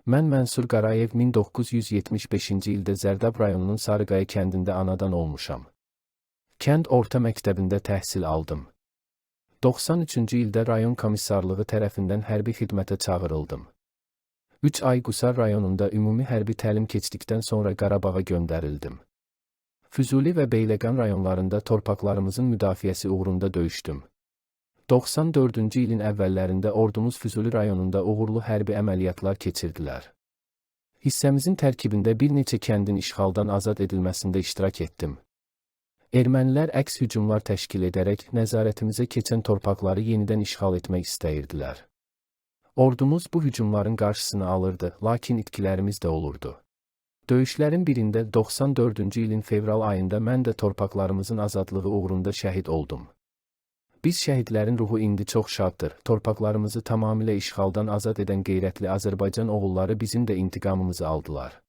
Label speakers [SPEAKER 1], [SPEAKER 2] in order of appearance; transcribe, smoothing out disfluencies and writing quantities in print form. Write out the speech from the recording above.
[SPEAKER 1] Mən Mənsur Qarayev 1975-ci ildə Zərdab rayonunun Sarıqaya kəndində anadan olmuşam. Kənd orta məktəbində təhsil aldım. 93-cü ildə rayon komissarlığı tərəfindən hərbi xidmətə çağırıldım. 3 ay Qusar rayonunda ümumi hərbi təlim keçdikdən sonra Qarabağa göndərildim. Füzuli və Beyləqan rayonlarında torpaqlarımızın müdafiəsi uğrunda döyüşdüm. 94-cü ilin əvvəllərində ordumuz Füzuli rayonunda uğurlu hərbi əməliyyatlar keçirdilər. Hissəmizin tərkibində bir neçə kəndin işğaldan azad edilməsində iştirak etdim. Ermənilər əks hücumlar təşkil edərək nəzarətimizə keçən torpaqları yenidən işğal etmək istəyirdilər. Ordumuz bu hücumların qarşısını alırdı, lakin itkilərimiz də olurdu. Döyüşlərin birində 94-cü ilin fevral ayında mən də torpaqlarımızın azadlığı uğrunda şəhid oldum. Biz şəhidlərin ruhu indi çox şaddır. Torpaqlarımızı tamamilə işğaldan azad edən qeyrətli Azərbaycan oğulları bizim də intiqamımızı aldılar.